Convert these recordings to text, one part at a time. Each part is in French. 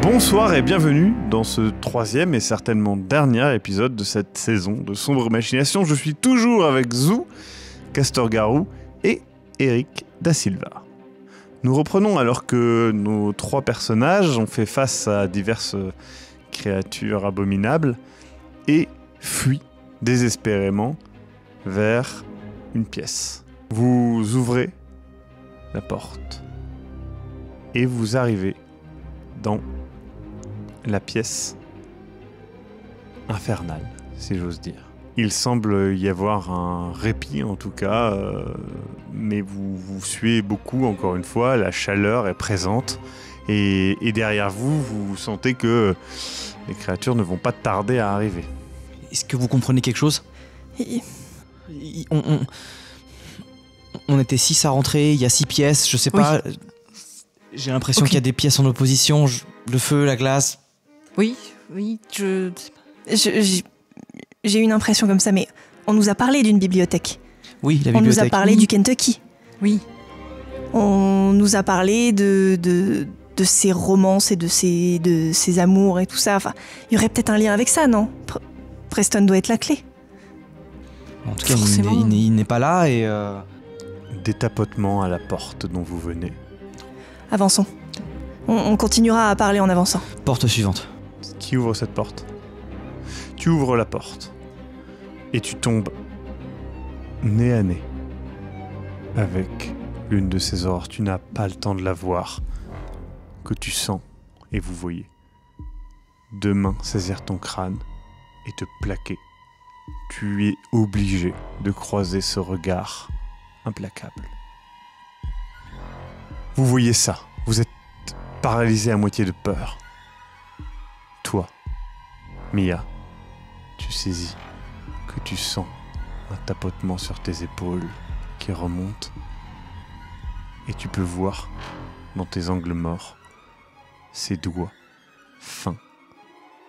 Bonsoir et bienvenue dans ce troisième et certainement dernier épisode de cette saison de Sombre Machination. Je suis toujours avec Zou, Castor Garou et Eric Da Silva. Nous reprenons alors que nos trois personnages ont fait face à diverses créatures abominables et fuient désespérément vers une pièce. Vous ouvrez la porte et vous arrivez dans la pièce infernale, si j'ose dire. Il semble y avoir un répit en tout cas, mais vous suez beaucoup encore une fois, la chaleur est présente et derrière vous, vous sentez que les créatures ne vont pas tarder à arriver. Est-ce que vous comprenez quelque chose ? On était 6 à rentrer, il y a 6 pièces, je sais pas. J'ai l'impression qu'il y a des pièces en opposition, le feu, la glace. Oui, j'ai une impression comme ça, mais on nous a parlé d'une bibliothèque. Oui, la bibliothèque. On nous a parlé du Kentucky. Oui. On nous a parlé de ces romances et de ces amours et tout ça. Enfin, il y aurait peut-être un lien avec ça, non ? Preston doit être la clé. En tout cas, il n'est pas là et... Des tapotements à la porte dont vous venez. Avançons. On continuera à parler en avançant. Porte suivante. Qui ouvre cette porte ? Tu ouvres la porte et tu tombes nez à nez avec l'une de ces horreurs. Tu n'as pas le temps de la voir, que tu sens et vous voyez. Deux mains saisir ton crâne et te plaquer. Tu es obligé de croiser ce regard implacable. Vous voyez ça, vous êtes paralysé à moitié de peur. Toi, Mia, tu saisis que tu sens un tapotement sur tes épaules qui remonte et tu peux voir dans tes angles morts ces doigts fins,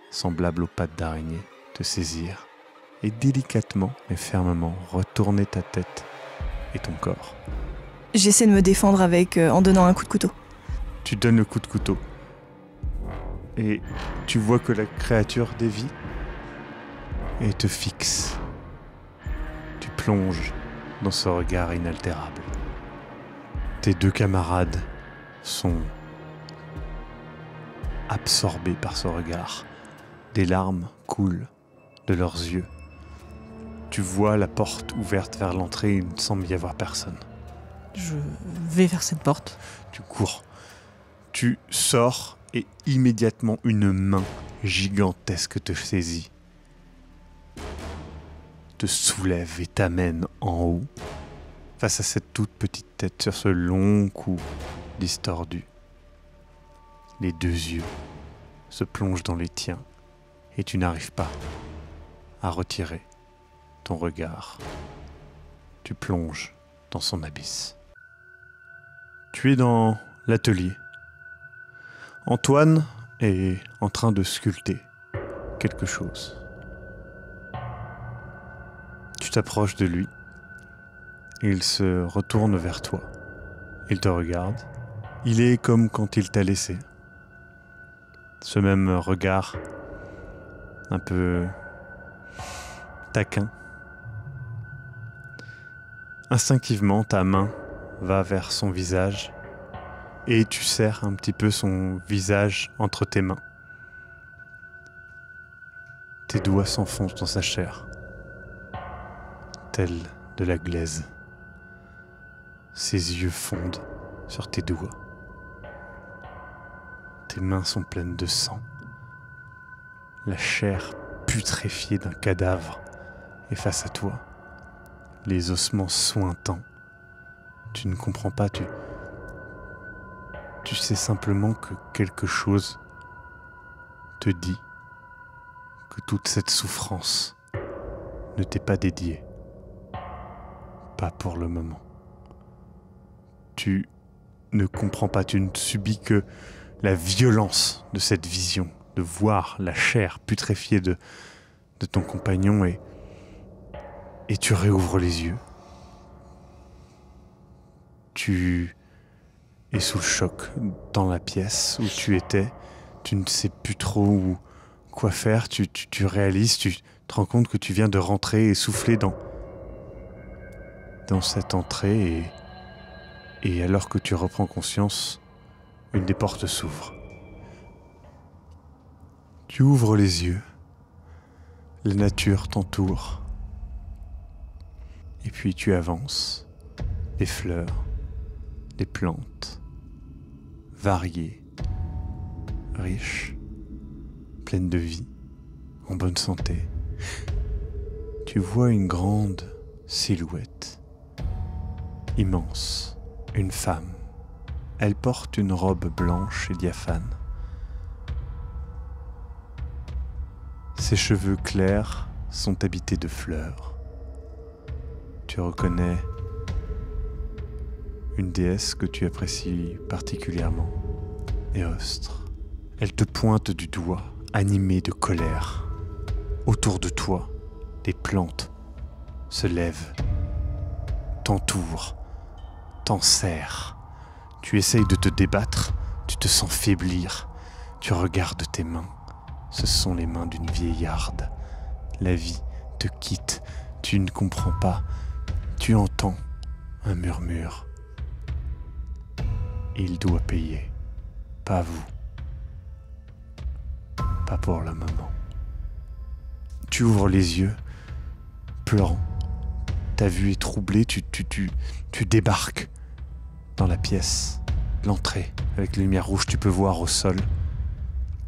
semblables aux pattes d'araignée, te saisir et délicatement mais fermement retourner ta tête et ton corps. J'essaie de me défendre en donnant un coup de couteau. Tu donnes le coup de couteau et tu vois que la créature dévie et te fixe. Tu plonges dans ce regard inaltérable. Tes deux camarades sont absorbés par ce regard. Des larmes coulent de leurs yeux. Tu vois la porte ouverte vers l'entrée, il ne semble y avoir personne. Je vais vers cette porte. Tu cours. Tu sors et immédiatement une main gigantesque te saisit, te soulève et t'amène en haut, face à cette toute petite tête sur ce long cou distordu. Les deux yeux se plongent dans les tiens et tu n'arrives pas à retirer ton regard. Tu plonges dans son abysse. Tu es dans l'atelier. Antoine est en train de sculpter quelque chose. Tu t'approches de lui. Il se retourne vers toi. Il te regarde. Il est comme quand il t'a laissé. Ce même regard un peu taquin. Instinctivement, ta main va vers son visage et tu serres un petit peu son visage entre tes mains. Tes doigts s'enfoncent dans sa chair, tels de la glaise. Ses yeux fondent sur tes doigts. Tes mains sont pleines de sang. La chair putréfiée d'un cadavre est face à toi. Les ossements suintants. Tu ne comprends pas, tu sais simplement que quelque chose te dit que toute cette souffrance ne t'est pas dédiée. Pas pour le moment. Tu ne comprends pas, tu ne subis que la violence de cette vision, de voir la chair putréfiée de ton compagnon et tu réouvres les yeux. Tu es sous le choc dans la pièce où tu étais. Tu ne sais plus trop quoi faire. Tu réalises, tu te rends compte que tu viens de rentrer et souffler dans cette entrée et alors que tu reprends conscience, une des portes s'ouvre. Tu ouvres les yeux. La nature t'entoure. Et puis tu avances. Les fleurs, les plantes, variées, riches, pleines de vie, en bonne santé. Tu vois une grande silhouette, immense, une femme. Elle porte une robe blanche et diaphane. Ses cheveux clairs sont habités de fleurs. Tu reconnais une déesse que tu apprécies particulièrement, Éostre. Elle te pointe du doigt, animée de colère. Autour de toi, des plantes se lèvent, t'entourent, t'enserrent. Tu essayes de te débattre, tu te sens faiblir. Tu regardes tes mains. Ce sont les mains d'une vieillarde. La vie te quitte, tu ne comprends pas. Tu entends un murmure. Il doit payer, pas vous, pas pour le moment. Tu ouvres les yeux, pleurant. Ta vue est troublée, tu débarques dans la pièce, l'entrée, avec la lumière rouge. Tu peux voir au sol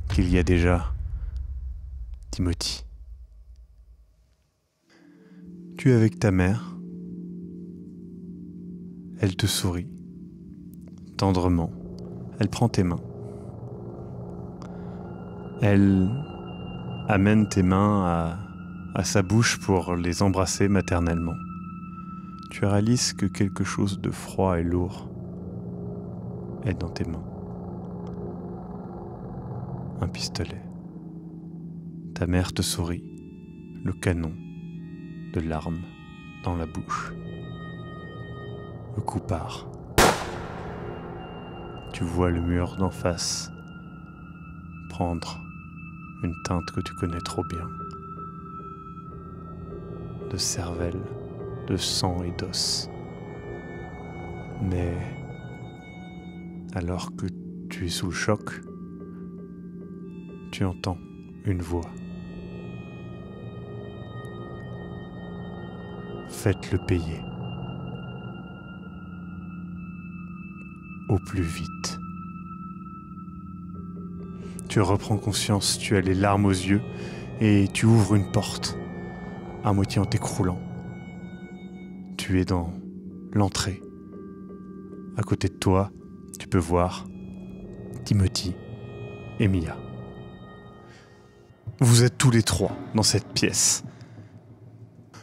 qu'il y a déjà Timothy. Tu es avec ta mère. Elle te sourit. Tendrement, elle prend tes mains. Elle amène tes mains à sa bouche pour les embrasser maternellement. Tu réalises que quelque chose de froid et lourd est dans tes mains. Un pistolet. Ta mère te sourit, le canon de l'arme dans la bouche. Le coup part. Tu vois le mur d'en face prendre une teinte que tu connais trop bien. De cervelle, de sang et d'os. Mais alors que tu es sous le choc, tu entends une voix. Faites-le payer. Au plus vite. Tu reprends conscience, tu as les larmes aux yeux et tu ouvres une porte, à moitié en t'écroulant. Tu es dans l'entrée. À côté de toi, tu peux voir Timothy et Mia. Vous êtes tous les trois dans cette pièce.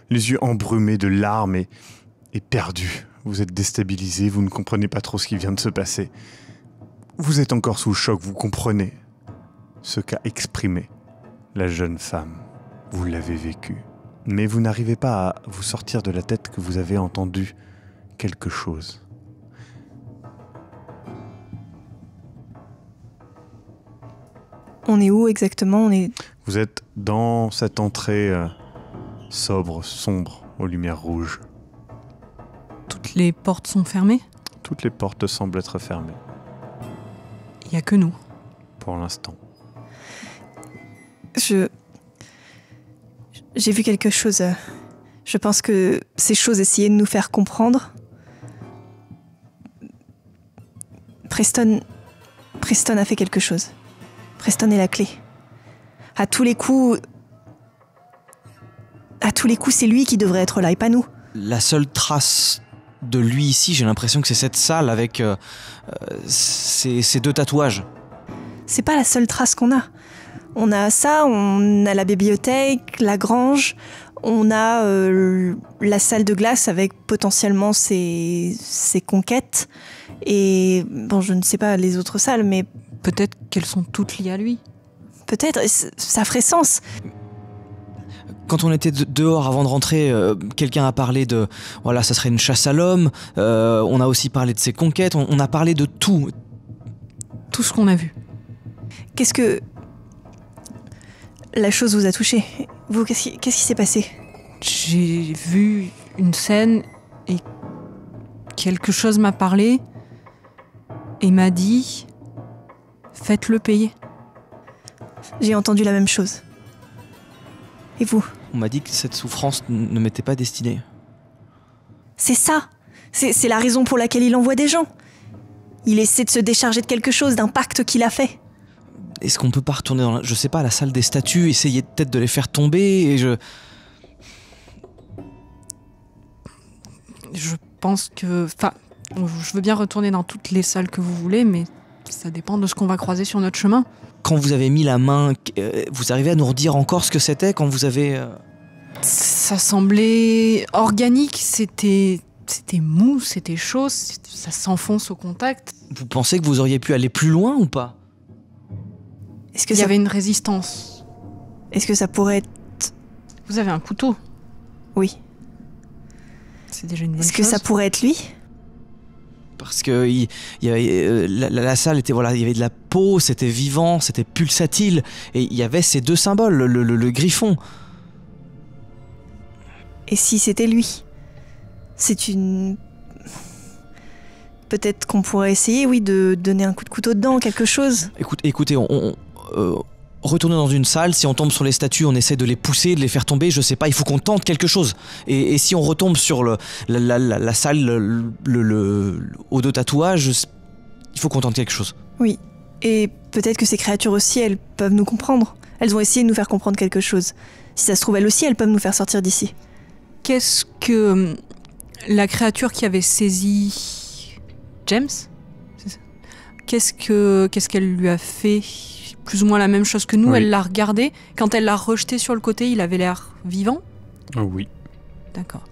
Les yeux embrumés de larmes et perdus. Vous êtes déstabilisés, vous ne comprenez pas trop ce qui vient de se passer. Vous êtes encore sous le choc, vous comprenez ce qu'a exprimé la jeune femme. Vous l'avez vécu. Mais vous n'arrivez pas à vous sortir de la tête que vous avez entendu quelque chose. On est où exactement ? Vous êtes dans cette entrée sobre, sombre, aux lumières rouges. Toutes les portes sont fermées ? Toutes les portes semblent être fermées. Il n'y a que nous. Pour l'instant. J'ai vu quelque chose. Je pense que ces choses essayaient de nous faire comprendre. Preston a fait quelque chose. Preston est la clé. À tous les coups, c'est lui qui devrait être là et pas nous. La seule trace de lui ici, j'ai l'impression que c'est cette salle avec ces deux tatouages. C'est pas la seule trace qu'on a. On a ça, on a la bibliothèque, la grange, on a la salle de glace avec potentiellement ses conquêtes. Et bon, je ne sais pas les autres salles, mais Peut-être qu'elles sont toutes liées à lui. Peut-être, ça ferait sens. Quand on était dehors avant de rentrer, quelqu'un a parlé de... Voilà, ça serait une chasse à l'homme. On a aussi parlé de ses conquêtes. On a parlé de tout. Tout ce qu'on a vu. Qu'est-ce que... La chose vous a touché. Vous, qu'est-ce qui s'est passé? J'ai vu une scène et quelque chose m'a parlé et m'a dit « Faites-le payer ». J'ai entendu la même chose. Et vous? On m'a dit que cette souffrance ne m'était pas destinée. C'est ça. C'est la raison pour laquelle il envoie des gens. Il essaie de se décharger de quelque chose, d'un pacte qu'il a fait. Est-ce qu'on peut pas retourner dans, je sais pas, la salle des statues, essayer peut-être de les faire tomber et je pense que... Enfin, je veux bien retourner dans toutes les salles que vous voulez, mais ça dépend de ce qu'on va croiser sur notre chemin. Quand vous avez mis la main, vous arrivez à nous redire encore ce que c'était quand vous avez... Ça semblait organique, c'était mou, c'était chaud, ça s'enfonce au contact. Vous pensez que vous auriez pu aller plus loin ou pas? Est-ce que Il y avait une résistance. Est-ce que ça pourrait être... Vous avez un couteau. Oui. C'est déjà une bonne chose. Est-ce que ça pourrait être lui? Parce que il y avait, la salle était, voilà, il y avait de la peau, c'était vivant, c'était pulsatile, et il y avait ces deux symboles, le griffon. Et si c'était lui? C'est une... Peut-être qu'on pourrait essayer, oui, de donner un coup de couteau dedans, quelque chose. Écoutez, retournez dans une salle, si on tombe sur les statues, on essaie de les pousser, de les faire tomber, je sais pas, il faut qu'on tente quelque chose. Et si on retombe sur la salle, au dos tatouage, il faut qu'on tente quelque chose. Oui, et peut-être que ces créatures aussi, elles peuvent nous comprendre. Elles ont essayé de nous faire comprendre quelque chose. Si ça se trouve, elles aussi, elles peuvent nous faire sortir d'ici. Qu'est-ce que la créature qui avait saisi James, c'est ça? Qu'est-ce qu'elle lui a fait? Plus ou moins la même chose que nous, oui. Elle l'a regardé. Quand elle l'a rejeté sur le côté, il avait l'air vivant? Oui. D'accord.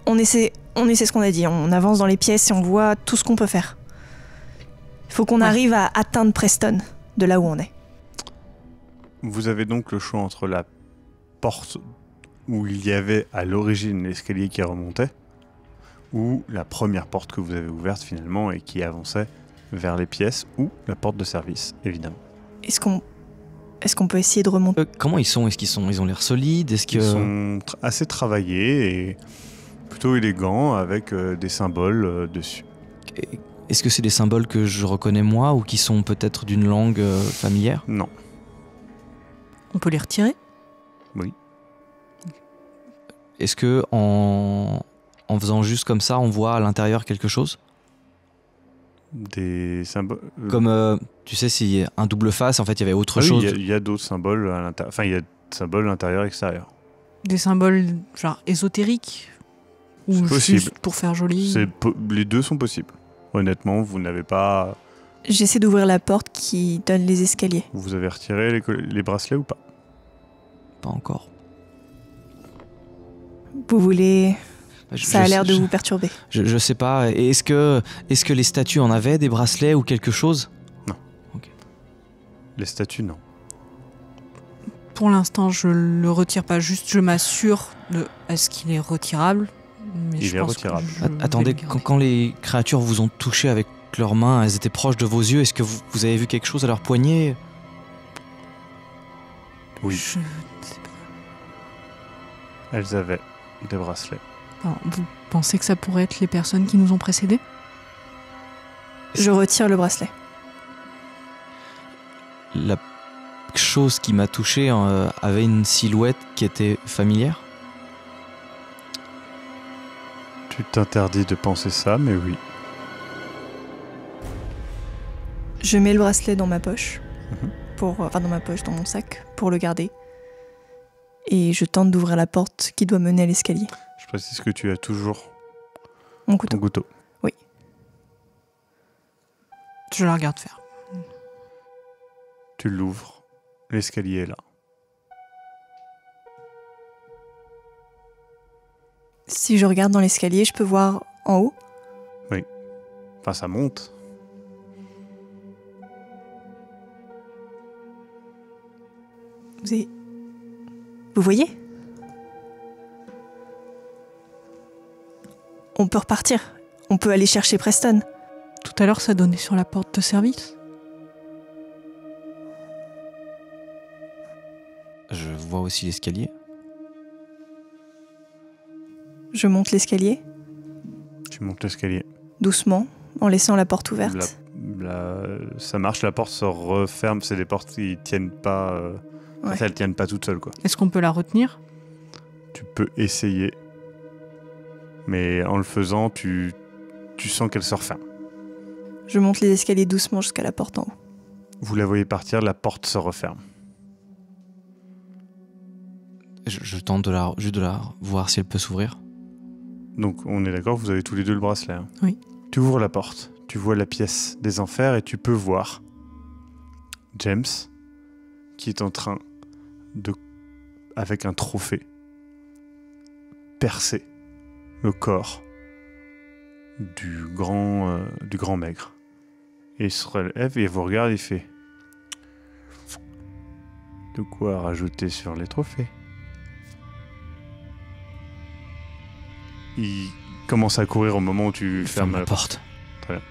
On essaie ce qu'on a dit. On avance dans les pièces et on voit tout ce qu'on peut faire. Il faut qu'on arrive à atteindre Preston, de là où on est. Vous avez donc le choix entre la porte où il y avait à l'origine l'escalier qui remontait, ou la première porte que vous avez ouverte finalement et qui avançait vers les pièces, ou la porte de service, évidemment. Est-ce qu'on peut essayer de remonter? Comment ils sont? Ils ont l'air solides? Ils sont assez travaillés et plutôt élégants avec des symboles dessus. Est-ce que c'est des symboles que je reconnais moi ou qui sont peut-être d'une langue familière? Non. On peut les retirer? Oui. Est-ce que en faisant juste comme ça, on voit à l'intérieur quelque chose? Des symboles... Comme, tu sais, si un double face, en fait, il y avait autre chose. Il y a d'autres symboles à l'intérieur. Enfin, il y a des symboles intérieur et extérieur. Des symboles genre ésotériques? Ou juste pour faire joli? Les deux sont possibles. Honnêtement, vous n'avez pas... J'essaie d'ouvrir la porte qui donne les escaliers. Vous avez retiré les bracelets ou pas? Pas encore. Vous voulez... Ça a l'air de vous perturber. Je sais pas. Est-ce que les statues en avaient des bracelets ou quelque chose? Non. Okay. Les statues, non. Pour l'instant, je le retire pas. Juste, je m'assure de est-ce qu'il est retirable. Mais il est retirable. Attendez, quand les créatures vous ont touché avec leurs mains, elles étaient proches de vos yeux. Est-ce que vous avez vu quelque chose à leur poignet? Oui. Je sais pas. Elles avaient des bracelets. Alors, vous pensez que ça pourrait être les personnes qui nous ont précédés? Je retire le bracelet. La chose qui m'a touché avait une silhouette qui était familière? Tu t'interdis de penser ça, mais oui. Je mets le bracelet dans ma poche, dans mon sac, pour le garder. Et je tente d'ouvrir la porte qui doit mener à l'escalier. Je précise que tu as toujours mon couteau. Ton couteau. Oui. Je la regarde faire. Tu l'ouvres. L'escalier est là. Si je regarde dans l'escalier, je peux voir en haut? Oui. Enfin, ça monte. Vous voyez ? On peut repartir. On peut aller chercher Preston. Tout à l'heure, ça donnait sur la porte de service. Je vois aussi l'escalier. Je monte l'escalier. Tu montes l'escalier. Doucement, en laissant la porte ouverte. Ça marche, la porte se referme. C'est des portes qui tiennent pas. Ouais. Elles tiennent pas toutes seules, quoi. Est-ce qu'on peut la retenir ? Tu peux essayer. Mais en le faisant, tu sens qu'elle se referme. Je monte les escaliers doucement jusqu'à la porte en haut. Vous la voyez partir, la porte se referme. Je tente juste de la voir si elle peut s'ouvrir. Donc on est d'accord, vous avez tous les deux le bracelet. Hein. Oui. Tu ouvres la porte, tu vois la pièce des enfers et tu peux voir James qui est en train de, avec un trophée, percer le corps du grand maigre. Et il se relève et il vous regarde et il fait de quoi rajouter sur les trophées. Il commence à courir au moment où tu fermes la porte. Très bien.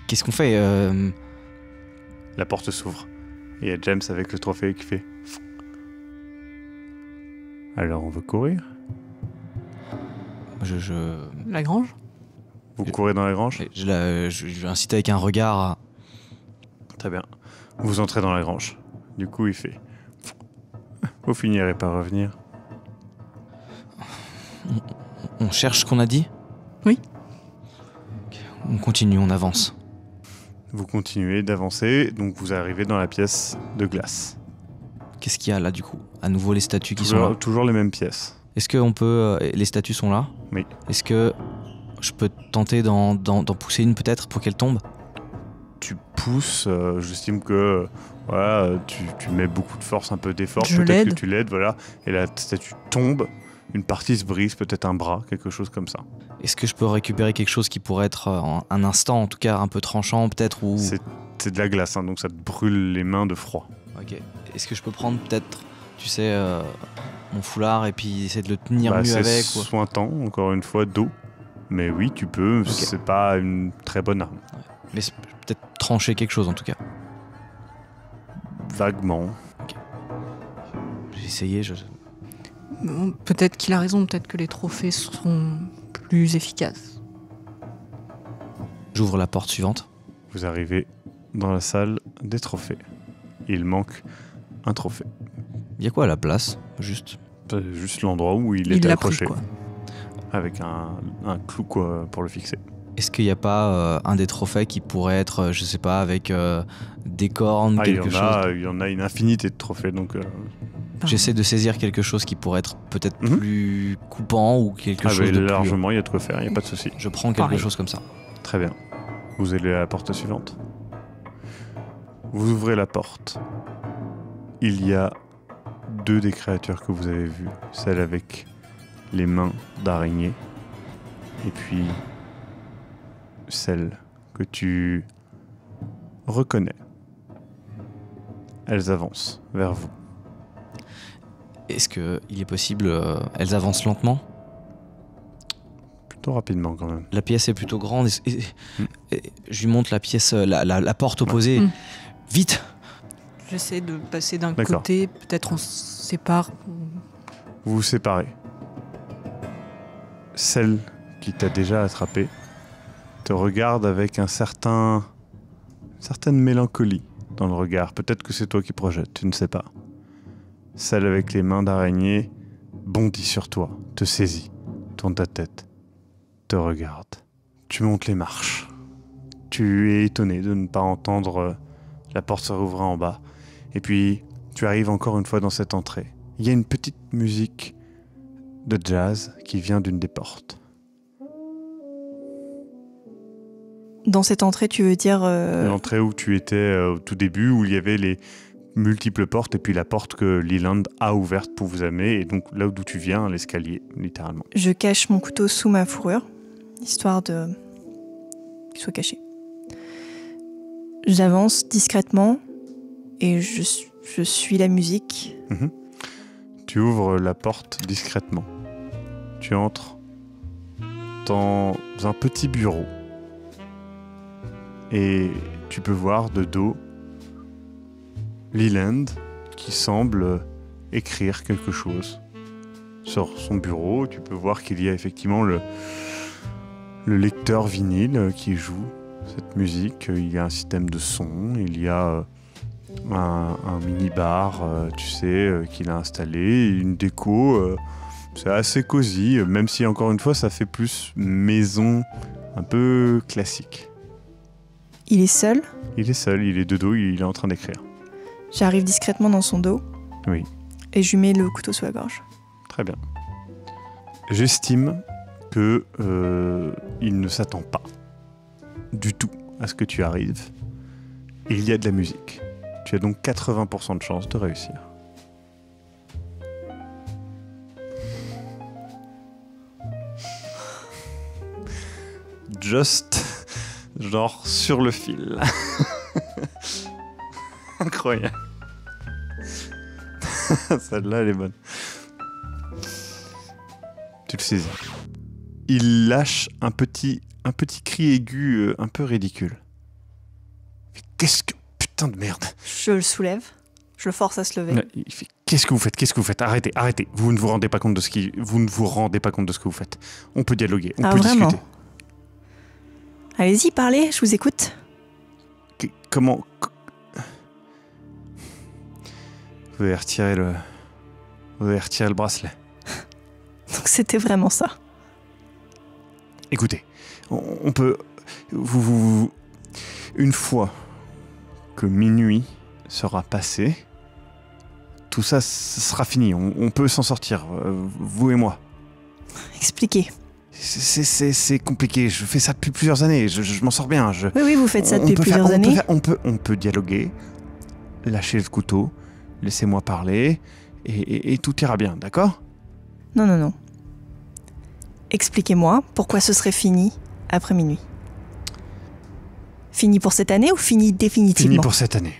Qu'est-ce qu'on fait La porte s'ouvre. Et il y a James avec le trophée qui fait alors on veut courir. La grange ? Vous courez dans la grange. Je l'incite avec un regard. Très bien. Vous entrez dans la grange. Du coup, il fait vous finirez par revenir. On cherche ce qu'on a dit ? Oui. On continue, on avance. Vous continuez d'avancer, donc vous arrivez dans la pièce de glace. Qu'est-ce qu'il y a là du coup ? À nouveau les statues qui sont là ? Toujours les mêmes pièces. Est-ce que on peut... les statues sont là ? Oui. Est-ce que je peux tenter d'en pousser une peut-être pour qu'elle tombe ? Tu pousses, j'estime que voilà, tu mets beaucoup de force, un peu d'effort, Je peut-être l'aide. que tu l'aides, voilà, et la statue tombe, une partie se brise, peut-être un bras, quelque chose comme ça. Est-ce que je peux récupérer quelque chose qui pourrait être un instant, en tout cas un peu tranchant peut-être ou... C'est de la glace, hein, donc ça te brûle les mains de froid. Ok. Est-ce que je peux prendre peut-être, tu sais, mon foulard et puis essayer de le tenir mieux c'est avec ou... sointant, encore une fois, d'eau. Mais oui, tu peux, Ok. c'est pas une très bonne arme. Mais peut-être trancher quelque chose en tout cas. Vaguement. J'ai essayé, Bon, peut-être qu'il a raison, peut-être que les trophées seront plus efficaces. J'ouvre la porte suivante. Vous arrivez dans la salle des trophées. Il manque un trophée. Il y a quoi à la place, juste ? Juste l'endroit où il Il était l'a pris, accroché. quoi. Avec un clou quoi, pour le fixer. Est-ce qu'il n'y a pas un des trophées qui pourrait être, je sais pas, avec des cornes, quelque chose Il y en a une infinité de trophées, donc... J'essaie de saisir quelque chose qui pourrait être peut-être plus coupant ou quelque chose de largement, il y a de quoi faire, il n'y a pas de souci. Je prends quelque chose comme ça. Très bien. Vous allez à la porte suivante. Vous ouvrez la porte. Il y a deux des créatures que vous avez vues. Celle avec les mains d'araignée. Et puis celle que tu reconnais. Elles avancent vers vous. Est-ce qu'il est possible, elles avancent lentement ? Plutôt rapidement quand même. La pièce est plutôt grande. Et je lui montre la pièce, la porte opposée. Mm. Vite ! J'essaie de passer d'un D'accord. côté, peut-être on se sépare. Vous vous séparez. Celle qui t'a déjà attrapé te regarde avec une certaine mélancolie dans le regard. Peut-être que c'est toi qui projettes, tu ne sais pas. Celle avec les mains d'araignée bondit sur toi, te saisit, tourne ta tête, te regarde. Tu montes les marches. Tu es étonné de ne pas entendre la porte se rouvrir en bas. Et puis, tu arrives encore une fois dans cette entrée. Il y a une petite musique de jazz qui vient d'une des portes. Dans cette entrée, tu veux dire... L'entrée où tu étais au tout début, où il y avait les multiples portes, et puis la porte que Leland a ouverte pour vous amener, et donc là d'où tu viens, l'escalier, littéralement. Je cache mon couteau sous ma fourrure, histoire de... qu'il soit caché. J'avance discrètement, et je Je suis la musique. Tu ouvres la porte discrètement. Tu entres dans un petit bureau. Et tu peux voir de dos Leland qui semble écrire quelque chose. Sur son bureau, tu peux voir qu'il y a effectivement le lecteur vinyle qui joue cette musique. Il y a un système de son, il y a un mini-bar, tu sais, qu'il a installé, une déco. C'est assez cosy, même si encore une fois ça fait plus maison, un peu classique. Il est seul. Il est seul, il est de dos, il est en train d'écrire. J'arrive discrètement dans son dos. Oui. Et je lui mets le couteau sous la gorge. Très bien. J'estime que il ne s'attend pas du tout à ce que tu arrives. Et il y a de la musique. Tu as donc 80% de chance de réussir. Just, genre sur le fil. Incroyable. Celle-là, elle est bonne. Tu le saisis. Il lâche un petit cri aigu un peu ridicule. Mais qu'est-ce que... Putain de merde. Je le soulève. Je le force à se lever. Il fait, qu'est-ce que vous faites? Arrêtez. Vous ne vous rendez pas compte de ce que vous faites. On peut dialoguer, on peut vraiment discuter. Allez-y, parlez, je vous écoute. Comment... Vous avez retiré le bracelet. Donc c'était vraiment ça. Écoutez, on peut... Une fois que minuit sera passé, tout ça, ce sera fini. On peut s'en sortir, vous et moi. Expliquez. C'est compliqué. Je fais ça depuis plusieurs années. Je m'en sors bien. Oui, vous faites ça depuis plusieurs années. On peut dialoguer, lâcher le couteau, laissez-moi parler, et tout ira bien, d'accord ? Non. Expliquez-moi pourquoi ce serait fini après minuit. Fini pour cette année ou fini définitivement ? Fini pour cette année.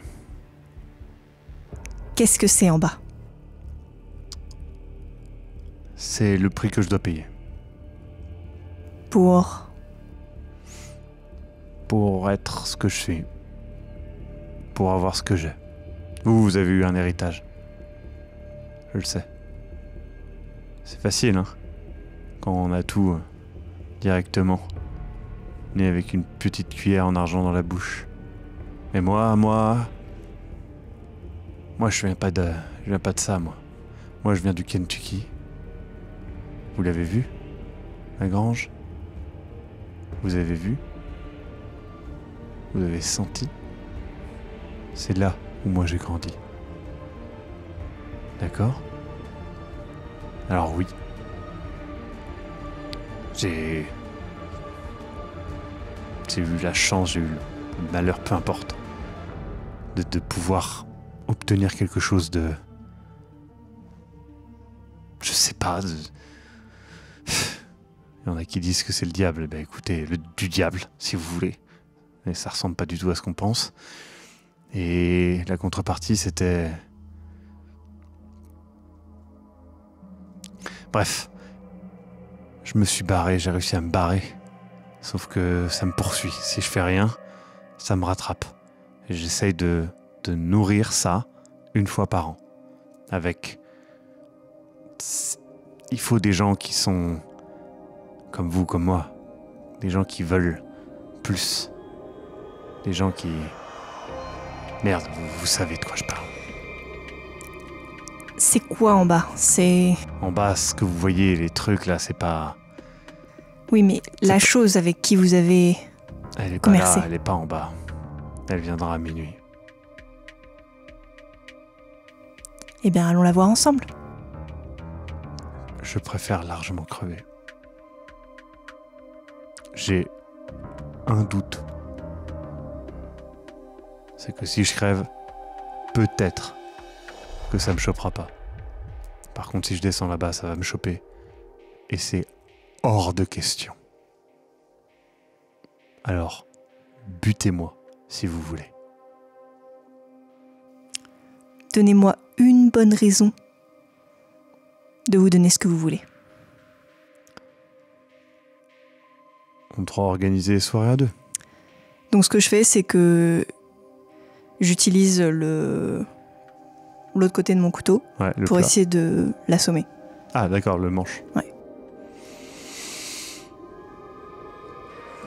Qu'est-ce que c'est en bas ? C'est le prix que je dois payer. Pour être ce que je suis. Pour avoir ce que j'ai. Vous avez eu un héritage. Je le sais. C'est facile, hein, quand on a tout directement. Né avec une petite cuillère en argent dans la bouche. Mais moi, je viens pas de ça, moi. Moi, je viens du Kentucky. Vous l'avez vu, la grange ? Vous avez vu ? Vous avez senti ? C'est là où moi j'ai grandi. D'accord ? Alors oui. J'ai eu la chance, j'ai eu le malheur, peu importe, de pouvoir obtenir quelque chose de... Je sais pas, Il y en a qui disent que c'est le diable. Ben écoutez, du diable, si vous voulez. Mais ça ressemble pas du tout à ce qu'on pense. Et la contrepartie, c'était... Bref. Je me suis barré, j'ai réussi à me barrer. Sauf que ça me poursuit. Si je fais rien, ça me rattrape. Et j'essaye de nourrir ça une fois par an. Avec... Il faut des gens qui sont... comme vous, comme moi. Des gens qui veulent plus. Des gens qui... Merde, vous savez de quoi je parle. C'est quoi en bas ? C'est... En bas, ce que vous voyez, les trucs là, c'est pas... Oui, mais la chose avec qui vous avez... Elle est pas commercé. là, elle est pas en bas. Elle viendra à minuit. Eh bien, allons la voir ensemble. Je préfère largement crever. J'ai un doute. C'est que si je crève, peut-être que ça me chopera pas. Par contre, si je descends là-bas, ça va me choper. Et c'est hors de question. Alors, butez-moi, si vous voulez. Donnez-moi une bonne raison de vous donner ce que vous voulez. On devra organiser les soirées à deux. Donc ce que je fais, c'est que j'utilise l'autre côté de mon couteau pour essayer de l'assommer. Ah d'accord, le manche. Ouais.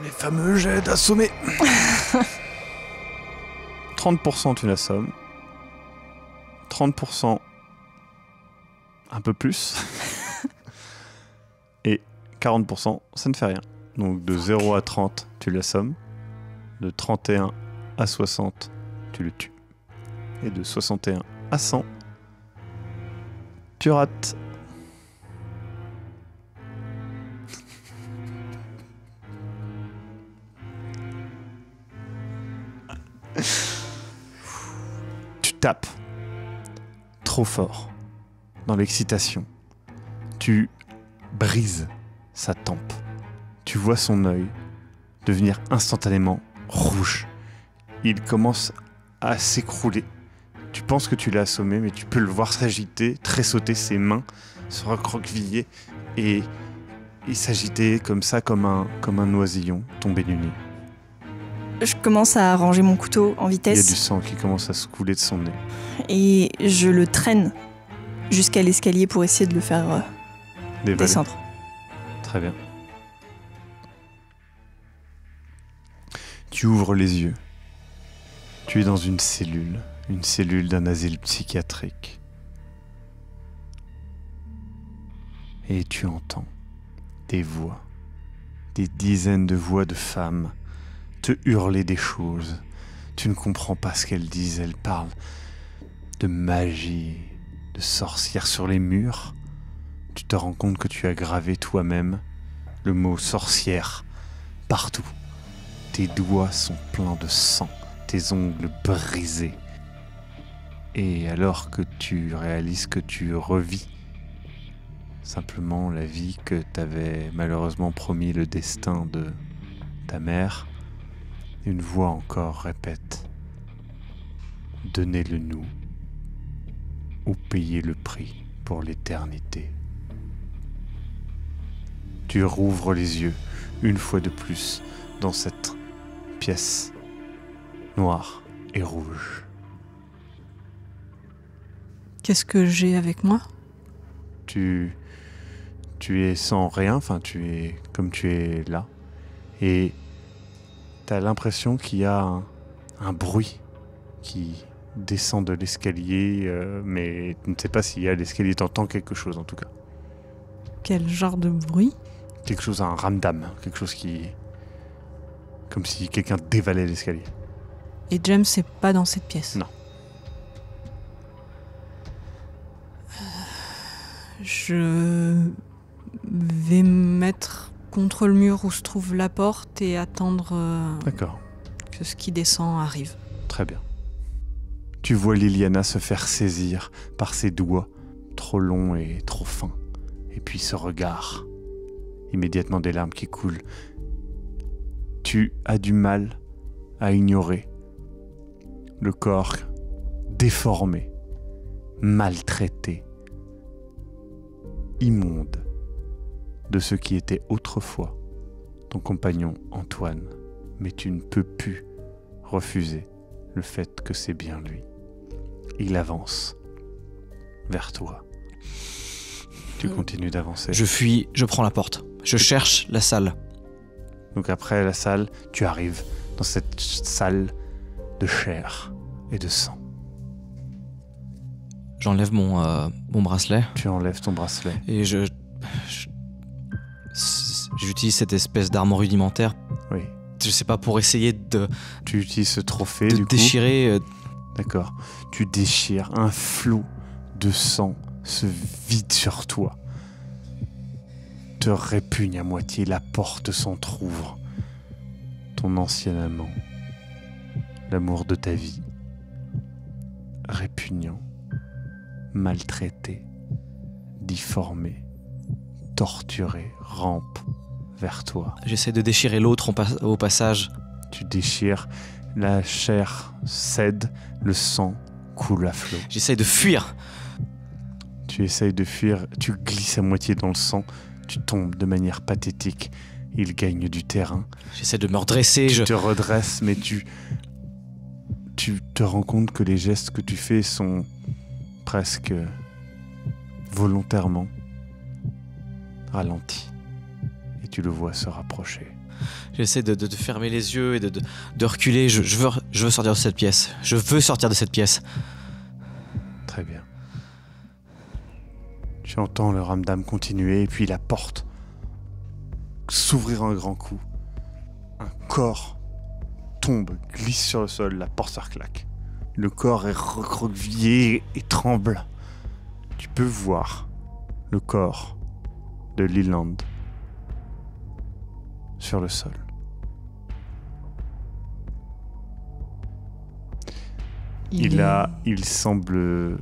Les fameux jets d'assommer. 30% tu l'assommes. 30% un peu plus. Et 40% ça ne fait rien. Donc de 0 à 30 tu l'assommes. De 31 à 60 tu le tues. Et de 61 à 100 tu rates. Tu tapes trop fort dans l'excitation. Tu brises sa tempe. Tu vois son œil devenir instantanément rouge. Il commence à s'écrouler. Tu penses que tu l'as assommé, mais tu peux le voir s'agiter, tressauter, ses mains se recroqueviller et s'agiter comme ça, comme un oisillon tombé du nid. Je commence à ranger mon couteau en vitesse. Il y a du sang qui commence à se couler de son nez. Et je le traîne jusqu'à l'escalier pour essayer de le faire descendre. Très bien. Tu ouvres les yeux. Tu es dans une cellule d'un asile psychiatrique. Et tu entends des voix, des dizaines de voix de femmes te hurler des choses. Tu ne comprends pas ce qu'elles disent. Elles parlent de magie, de sorcières sur les murs. Tu te rends compte que tu as gravé toi-même le mot sorcière partout. Tes doigts sont pleins de sang, tes ongles brisés. Et alors que tu réalises que tu revis simplement la vie que t'avait malheureusement promis le destin de ta mère, une voix encore répète « Donnez-le nous ou payez le prix pour l'éternité. » Tu rouvres les yeux une fois de plus dans cette pièce noire et rouge. Qu'est-ce que j'ai avec moi ? Tu es sans rien, enfin tu es comme tu es là, et t'as l'impression qu'il y a un bruit qui descend de l'escalier, mais tu ne sais pas s'il y a l'escalier, t'entends quelque chose en tout cas. Quel genre de bruit ? Quelque chose, un ramdam, quelque chose qui... comme si quelqu'un dévalait l'escalier. Et James n'est pas dans cette pièce ? Non. Je vais me mettre contre le mur où se trouve la porte et attendre D'accord. que ce qui descend arrive. Très bien. Tu vois Liliana se faire saisir par ses doigts trop longs et trop fins. Et puis ce regard. Immédiatement des larmes qui coulent. Tu as du mal à ignorer le corps déformé, maltraité, immonde de ce qui était autrefois ton compagnon Antoine. Mais tu ne peux plus refuser le fait que c'est bien lui. Il avance vers toi. Tu continues d'avancer. Je fuis, je prends la porte. Je cherche la salle. Donc après la salle, tu arrives dans cette salle de chair et de sang. J'enlève mon bracelet. Tu enlèves ton bracelet. Et j'utilise cette espèce d'arme rudimentaire. Oui. Je sais pas, pour essayer de... Tu utilises ce trophée, de déchirer... D'accord. Tu déchires, un flot de sang se vide sur toi. Te répugne à moitié, la porte s'entr'ouvre. Ton ancien amant, l'amour de ta vie, répugnant, maltraité, difformé, torturé, rampe vers toi. J'essaie de déchirer l'autre au passage. Tu déchires, la chair cède, le sang coule à flot. J'essaye de fuir. Tu essayes de fuir, tu glisses à moitié dans le sang, tu tombes de manière pathétique. Il gagne du terrain. J'essaie de me redresser. Tu te redresses, mais tu te rends compte que les gestes que tu fais sont presque volontairement ralentis. Et tu le vois se rapprocher. J'essaie de fermer les yeux et de reculer. Je veux sortir de cette pièce. Je veux sortir de cette pièce. Très bien. Tu entends le ramdam continuer et puis la porte s'ouvrir un grand coup. Un corps tombe, glisse sur le sol, la porte se reclaque. Le corps est recroquevillé et tremble. Tu peux voir le corps de Leland sur le sol. Il semble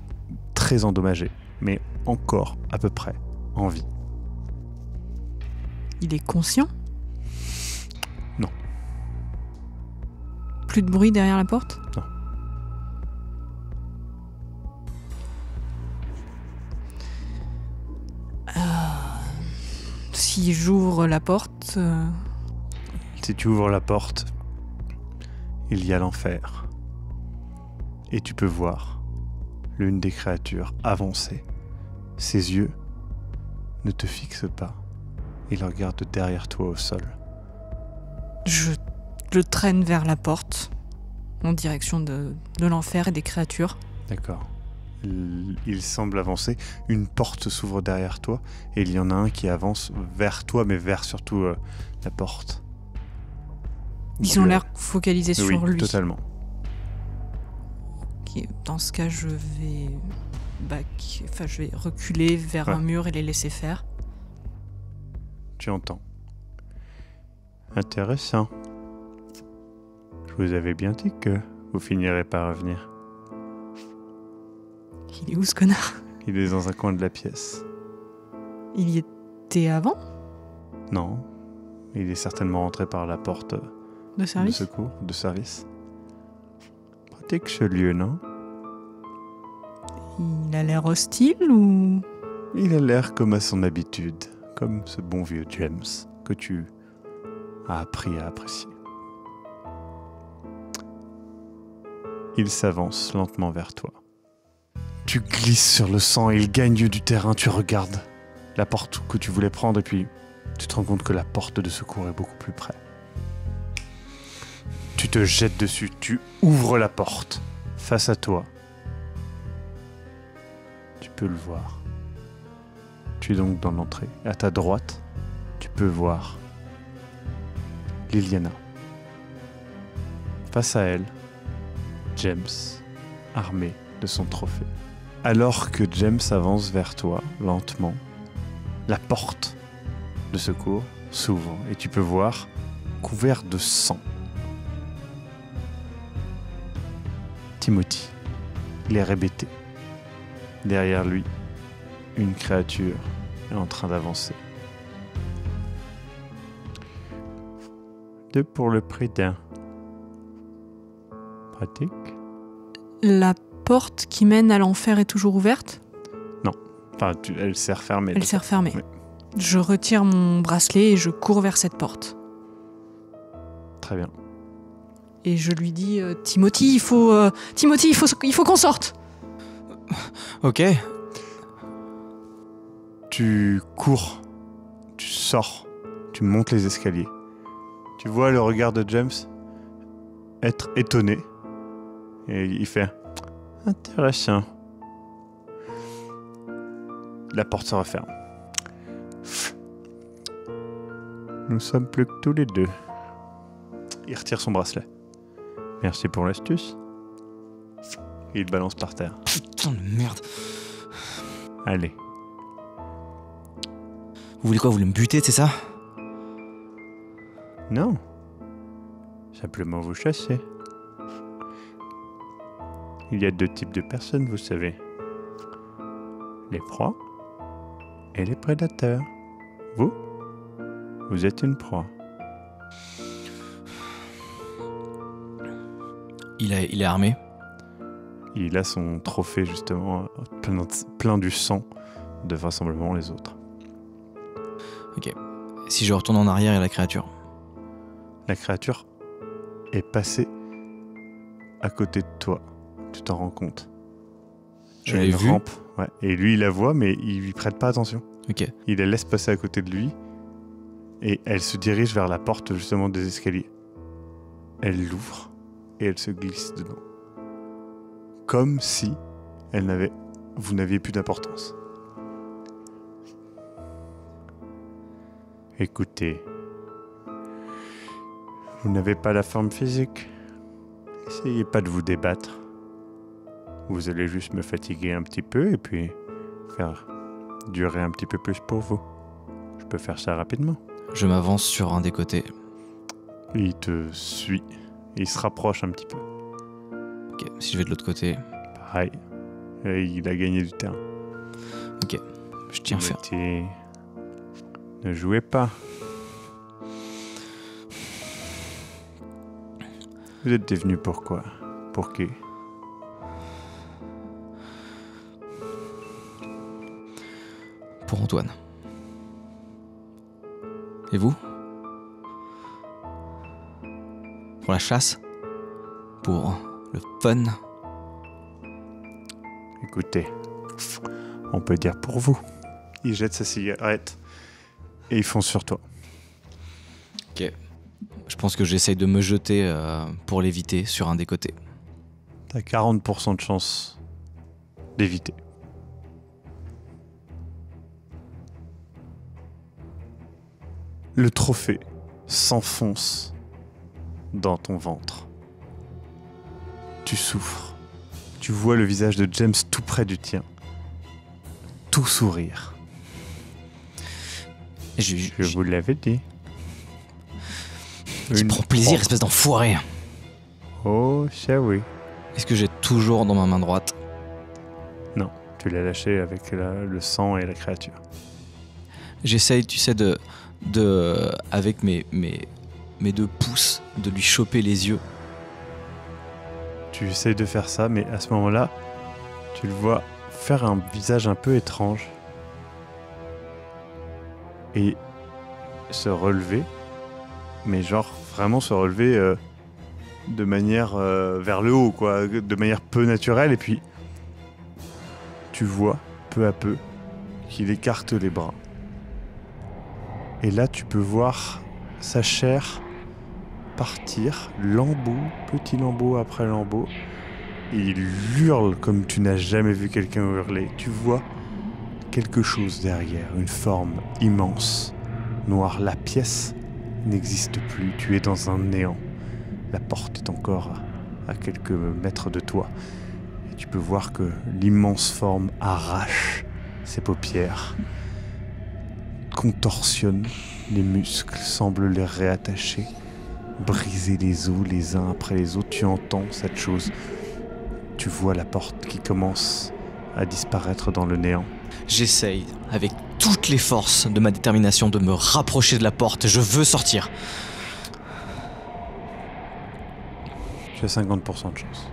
très endommagé, mais encore à peu près en vie. Il est conscient? Non. Plus de bruit derrière la porte? Non. Si j'ouvre la porte... Si tu ouvres la porte, il y a l'enfer. Et tu peux voir l'une des créatures avancer. Ses yeux ne te fixent pas. Il regarde derrière toi au sol. Je le traîne vers la porte, en direction de l'enfer et des créatures. D'accord. Il semble avancer. Une porte s'ouvre derrière toi et il y en a un qui avance vers toi, mais vers surtout la porte. Ils ont l'air focalisés sur lui. Oui, totalement. Okay, dans ce cas, je vais reculer vers un mur et les laisser faire. Tu entends. Intéressant. Je vous avais bien dit que vous finirez par revenir. Il est où, ce connard? Il est dans un coin de la pièce. Il y était avant? Non. Il est certainement rentré par la porte de service? De secours, de service. Pratique ce lieu, non? Il a l'air hostile ou... Il a l'air comme à son habitude. Comme ce bon vieux James que tu as appris à apprécier. Il s'avance lentement vers toi. Tu glisses sur le sang et il gagne du terrain. Tu regardes la porte que tu voulais prendre et puis tu te rends compte que la porte de secours est beaucoup plus près. Tu te jettes dessus, tu ouvres la porte. Face à toi, tu peux le voir. Tu es donc dans l'entrée. À ta droite, tu peux voir Liliana. Face à elle, James, armé de son trophée. Alors que James avance vers toi, lentement, la porte de secours s'ouvre et tu peux voir, couvert de sang, Timothy. Il est rébêté. Derrière lui, une créature est en train d'avancer. 2 pour le prix d'un. Pratique. La porte qui mène à l'enfer est toujours ouverte? Non. Enfin, elle s'est refermée. Elle s'est refermée. Oui. Je retire mon bracelet et je cours vers cette porte. Très bien. Et je lui dis Timothy, il faut qu'on sorte. Ok. Tu cours, tu sors, tu montes les escaliers. Tu vois le regard de James être étonné. Et il fait intéressant. La porte se referme. Nous sommes plus que tous les deux. Il retire son bracelet. Merci pour l'astuce. Et il balance par terre. Putain de merde. Allez. Vous voulez quoi? Vous voulez me buter, c'est ça? Non. Simplement vous chasser. Il y a 2 types de personnes, vous savez. Les proies et les prédateurs. Vous êtes une proie. Il est armé? il a son trophée justement plein du sang de vraisemblablement les autres. Ok. Si je retourne en arrière et la créature? La créature est passée à côté de toi. Tu t'en rends compte. Je l'ai vue. Rampe, ouais. Et lui, il la voit, mais il lui prête pas attention. Ok. Il la laisse passer à côté de lui et elle se dirige vers la porte justement des escaliers. Elle l'ouvre et elle se glisse dedans. Comme si vous n'aviez plus d'importance. Écoutez, vous n'avez pas la forme physique. Essayez pas de vous débattre. Vous allez juste me fatiguer un petit peu et puis faire durer un petit peu plus pour vous. Je peux faire ça rapidement. Je m'avance sur un des côtés. Il te suit. Il se rapproche un petit peu. Ok, si je vais de l'autre côté. Pareil. Et il a gagné du terrain. Ok, je tiens ferme. Ne jouez pas. Vous êtes devenu pourquoi? Pour qui? Pour Antoine. Et vous? Pour la chasse? Pour le fun? Écoutez, on peut dire pour vous. Il jette sa cigarette et il fonce sur toi. Ok. Je pense que j'essaye de me jeter pour l'éviter sur un des côtés. T'as 40% de chance d'éviter. Le trophée s'enfonce dans ton ventre. Tu souffres. Tu vois le visage de James tout près du tien. Tout sourire. Je vous l'avais dit. Tu prends plaisir, espèce d'enfoiré. Oh, ça oui. Est-ce que j'ai toujours dans ma main droite? Non, tu l'as lâché avec le sang et la créature. J'essaye, tu sais, avec mes 2 pouces, de lui choper les yeux. Tu essayes de faire ça, mais à ce moment-là, tu le vois faire un visage un peu étrange et se relever, mais genre vraiment se relever de manière vers le haut, quoi, de manière peu naturelle, et puis tu vois peu à peu qu'il écarte les bras. Et là, tu peux voir sa chair partir, lambeau, petit lambeau après lambeau. Et il hurle comme tu n'as jamais vu quelqu'un hurler. Tu vois quelque chose derrière, une forme immense, noire. La pièce n'existe plus, tu es dans un néant. La porte est encore à quelques mètres de toi. Et tu peux voir que l'immense forme arrache ses paupières, contorsionne les muscles, semble les réattacher, briser les os les uns après les autres. Tu entends cette chose. Tu vois la porte qui commence à disparaître dans le néant. J'essaye, avec toutes les forces de ma détermination, de me rapprocher de la porte. Je veux sortir. Tu as 50% de chance.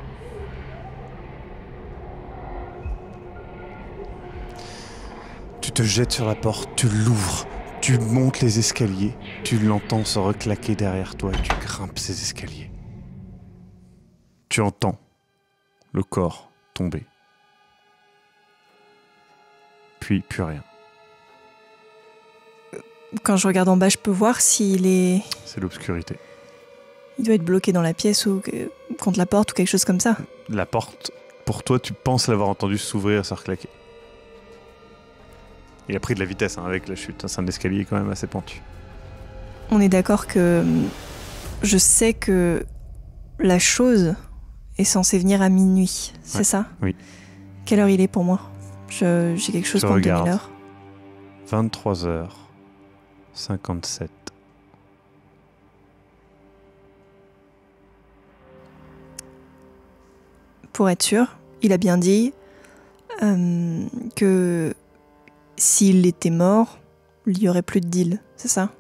Tu te jettes sur la porte, tu l'ouvres, tu montes les escaliers, tu l'entends se reclaquer derrière toi et tu grimpes ces escaliers. Tu entends le corps tomber. Puis plus rien. Quand je regarde en bas, je peux voir s'il est... C'est l'obscurité. Il doit être bloqué dans la pièce ou contre la porte ou quelque chose comme ça. La porte, pour toi, tu penses l'avoir entendu s'ouvrir et se reclaquer. Il a pris de la vitesse avec la chute. C'est un escalier quand même assez pentu. On est d'accord que je sais que la chose est censée venir à minuit, c'est ça? Oui. Quelle heure il est pour moi? J'ai quelque chose pour me donner l'heure. 23h57. Pour être sûr, il a bien dit que s'il était mort, il n'y aurait plus de deal, c'est ça?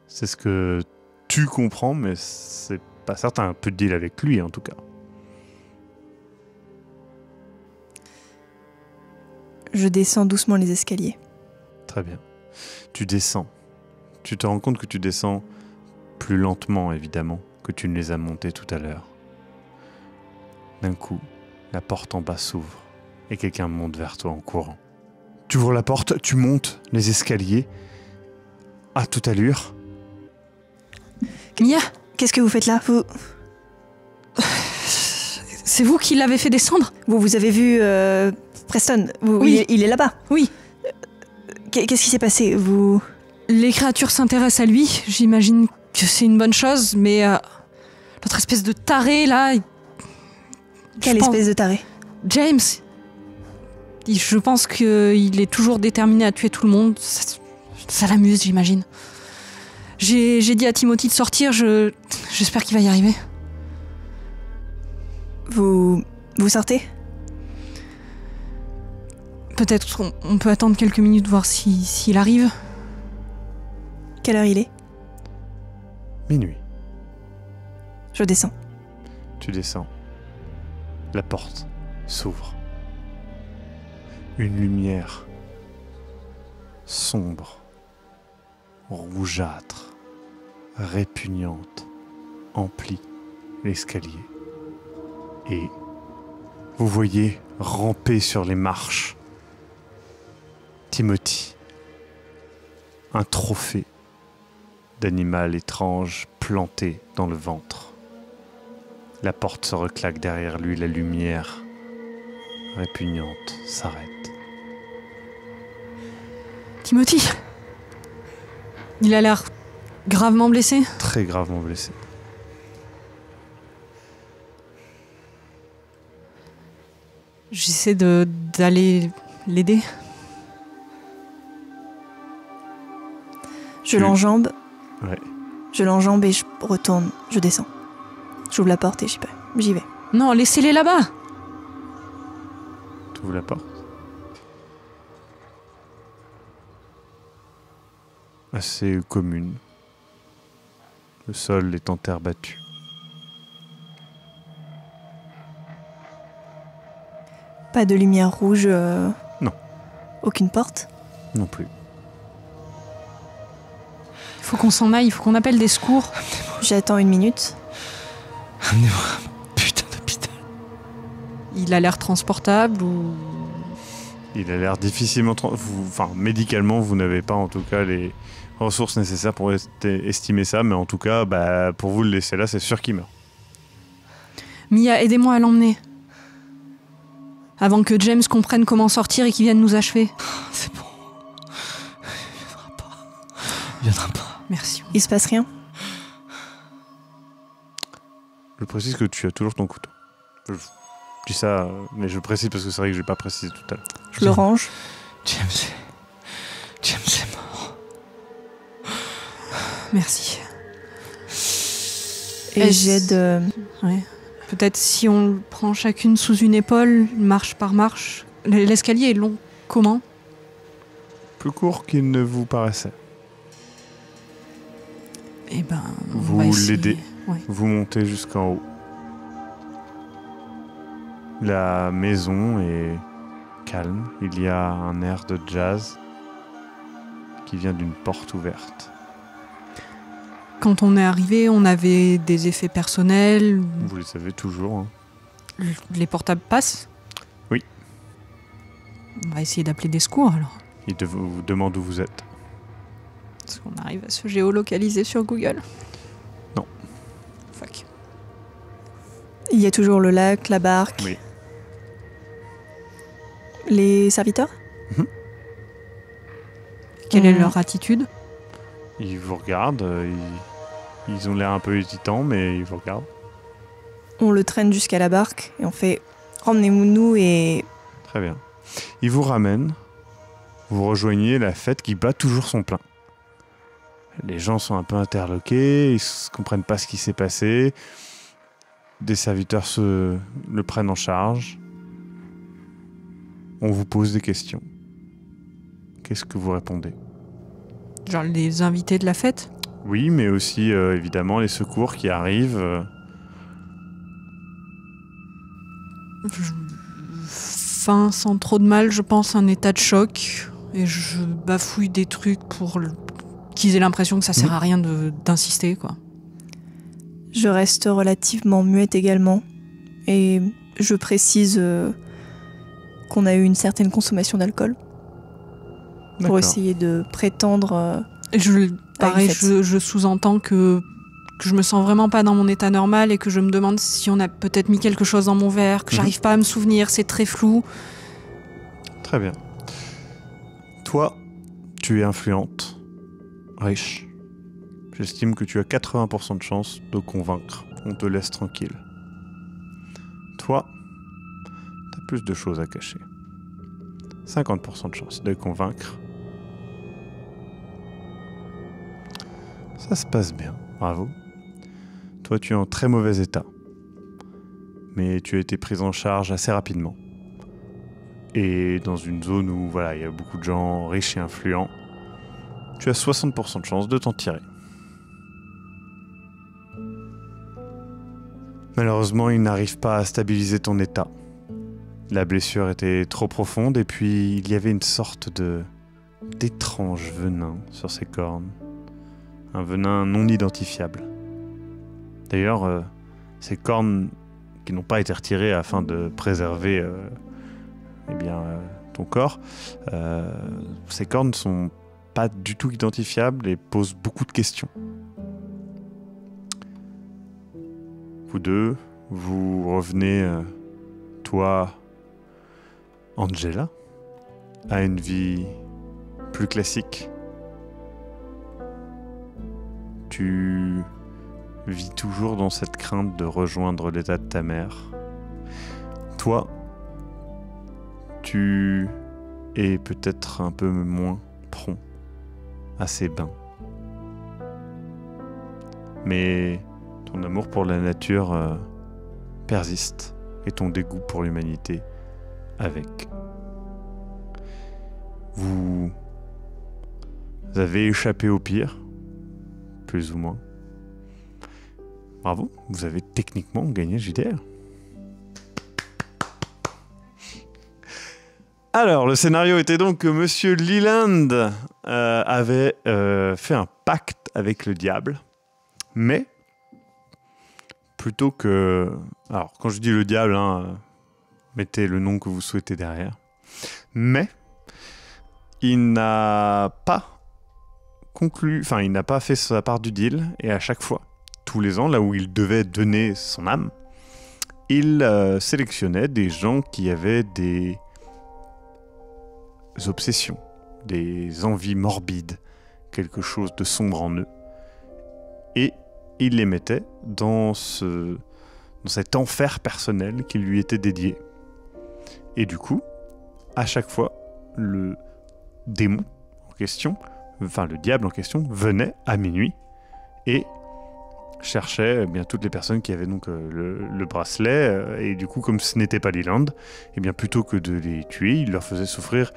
C'est ce que tu comprends, mais c'est pas certain. Plus de deal avec lui, en tout cas. Je descends doucement les escaliers. Très bien. Tu descends. Tu te rends compte que tu descends plus lentement, évidemment, que tu ne les as montés tout à l'heure. D'un coup, la porte en bas s'ouvre et quelqu'un monte vers toi en courant. Tu ouvres la porte, tu montes les escaliers à toute allure. Mia, Qu'est-ce que vous faites là? c'est vous qui l'avez fait descendre? Vous avez vu Preston? Oui. Il est là-bas? Oui. Qu'est-ce qui s'est passé? Les créatures s'intéressent à lui, j'imagine que c'est une bonne chose, mais l'autre espèce de taré là... Quelle espèce de taré? James, je pense qu'il est toujours déterminé à tuer tout le monde. Ça l'amuse, j'imagine. J'ai dit à Timothy de sortir, j'espère qu'il va y arriver. Vous sortez? Peut-être on peut attendre quelques minutes, voir s'il arrive. Quelle heure il est? Minuit. Je descends. Tu descends. La porte s'ouvre. Une lumière sombre, rougeâtre, répugnante, emplit l'escalier. Et vous voyez ramper sur les marches Timothy, un trophée d'animal étrange planté dans le ventre. La porte se reclaque derrière lui, la lumière répugnante s'arrête. Timothy, il a l'air gravement blessé. Très gravement blessé. J'essaie d'aller l'aider. Je l'enjambe. Ouais. Je l'enjambe et je retourne. Je descends. J'ouvre la porte et j'y vais. Non, laissez-les là-bas. Tu ouvres la porte. Assez commune. Le sol est en terre battue. Pas de lumière rouge. Non. Aucune porte. Non plus. Il faut qu'on s'en aille, il faut qu'on appelle des secours. J'attends 1 minute. Amenez-moi un putain d'hôpital. Il a l'air transportable ou... Il a l'air difficilement... médicalement, vous n'avez pas en tout cas les ressources nécessaires pour estimer ça, mais en tout cas, pour vous le laisser là, c'est sûr qu'il meurt. Mia, aidez-moi à l'emmener. Avant que James comprenne comment sortir et qu'il vienne nous achever. C'est bon. Il viendra pas. Merci. Il se passe rien? Je précise que tu as toujours ton couteau. Je dis ça, mais je précise parce que c'est vrai que je n'ai pas précisé tout à l'heure. Je le range. James est mort. Merci. Et j'aide... Ouais. Peut-être si on le prend chacune sous une épaule, marche par marche. L'escalier est long. Comment? Plus court qu'il ne vous paraissait. Eh ben, on Vous va essayer. l'aidez. Ouais. Vous montez jusqu'en haut. La maison est calme. Il y a un air de jazz qui vient d'une porte ouverte. Quand on est arrivé, on avait des effets personnels. Vous les savez toujours. Hein. Les portables passent? Oui. On va essayer d'appeler des secours alors. Il vous demande où vous êtes. Est-ce qu'on arrive à se géolocaliser sur Google? Non. Fuck. Il y a toujours le lac, la barque. Oui. Les serviteurs? Quelle est leur attitude? Ils vous regardent. Ils ont l'air un peu hésitants, mais ils vous regardent. On le traîne jusqu'à la barque et on fait « Ramenez-nous » et... Très bien. Ils vous ramènent. Vous rejoignez la fête qui bat toujours son plein. Les gens sont un peu interloqués, ils ne comprennent pas ce qui s'est passé. Des serviteurs le prennent en charge. On vous pose des questions. Qu'est-ce que vous répondez? Genre les invités de la fête? Oui, mais aussi évidemment les secours qui arrivent. fin sans trop de mal, je pense, un état de choc. Et je bafouille des trucs pour qu'ils aient l'impression que ça sert à rien d'insister, quoi. Je reste relativement muette également. Et je précise qu'on a eu une certaine consommation d'alcool. Pour essayer de prétendre... Pareil, je sous-entends que je me sens vraiment pas dans mon état normal et que je me demande si on a peut-être mis quelque chose dans mon verre, que j'arrive pas à me souvenir, c'est très flou. Très bien. Toi, tu es influente, riche. J'estime que tu as 80% de chance de convaincre. On te laisse tranquille. Toi, t'as plus de choses à cacher. 50% de chance de convaincre. Ça se passe bien, bravo. Toi, tu es en très mauvais état. Mais tu as été prise en charge assez rapidement. Et dans une zone où il y a beaucoup de gens riches et influents, tu as 60% de chance de t'en tirer. Malheureusement, il n'arrive pas à stabiliser ton état. La blessure était trop profonde et puis il y avait une sorte d'étrange venin sur ses cornes. Un venin non identifiable. D'ailleurs, ces cornes qui n'ont pas été retirées afin de préserver ton corps, ces cornes ne sont pas du tout identifiables et posent beaucoup de questions. Vous deux, vous revenez, toi, Angela, à une vie plus classique. Tu vis toujours dans cette crainte de rejoindre l'état de ta mère. Toi, tu es peut-être un peu moins prompt à ces bains. Mais ton amour pour la nature persiste et ton dégoût pour l'humanité avec. Vous avez échappé au pire, plus ou moins. Bravo, vous avez techniquement gagné JDR. Alors, le scénario était donc que Monsieur Leland avait fait un pacte avec le diable, mais plutôt que... Alors, quand je dis le diable, mettez le nom que vous souhaitez derrière. Mais il n'a pas conclu, enfin, il n'a pas fait sa part du deal, et à chaque fois, tous les ans, là où il devait donner son âme, il sélectionnait des gens qui avaient des obsessions, des envies morbides, quelque chose de sombre en eux, et il les mettait dans cet enfer personnel qui lui était dédié. Et du coup, à chaque fois, le démon en question, enfin le diable en question, venait à minuit et cherchait toutes les personnes qui avaient donc le bracelet, et du coup, comme ce n'était pas Leland, et bien plutôt que de les tuer, il leur faisait souffrir,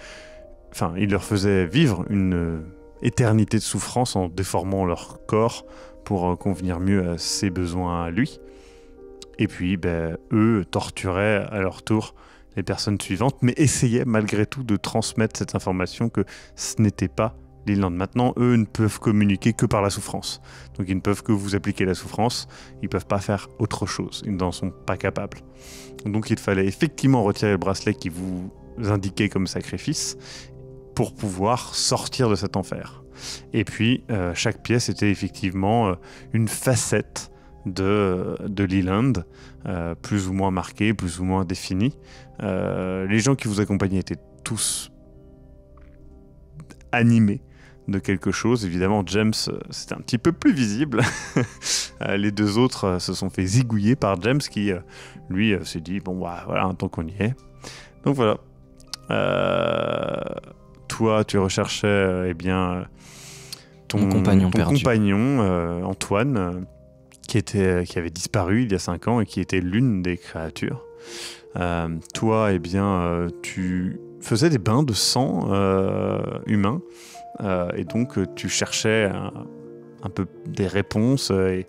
enfin il leur faisait vivre une éternité de souffrance en déformant leur corps pour convenir mieux à ses besoins à lui. Et puis, eux torturaient à leur tour les personnes suivantes, mais essayaient malgré tout de transmettre cette information que ce n'était pas Leland. Maintenant, eux ne peuvent communiquer que par la souffrance. Donc ils ne peuvent que vous appliquer la souffrance, ils ne peuvent pas faire autre chose, ils n'en sont pas capables. Donc il fallait effectivement retirer le bracelet qui vous indiquait comme sacrifice pour pouvoir sortir de cet enfer. Et puis, chaque pièce était effectivement une facette de Leland, plus ou moins marquée, plus ou moins définie. Les gens qui vous accompagnaient étaient tous animés de quelque chose. Évidemment, James, c'était un petit peu plus visible. Les deux autres se sont fait zigouiller par James qui, lui, s'est dit, bon, voilà, tant qu'on y est. Donc voilà. Toi, tu recherchais, ton compagnon Antoine, qui avait disparu il y a 5 ans et qui était l'une des créatures. Toi, tu faisais des bains de sang humain, et donc tu cherchais un peu des réponses, et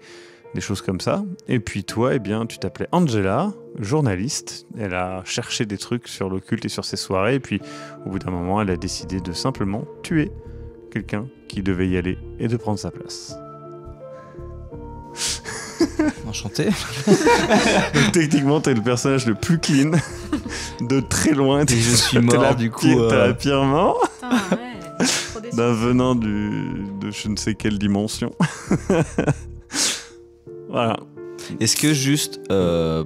des choses comme ça. Et puis toi, eh bien, tu t'appelais Angela, journaliste. Elle a cherché des trucs sur l'occulte et sur ses soirées. Et puis, au bout d'un moment, elle a décidé de simplement tuer quelqu'un qui devait y aller et de prendre sa place. Enchanté. Donc, techniquement, t'es le personnage le plus clean de très loin. Et je suis mort, du coup. T'es la pire mort. Putain, ouais. Trop déçu. D'un venant de je ne sais quelle dimension. Voilà. Est-ce que juste... en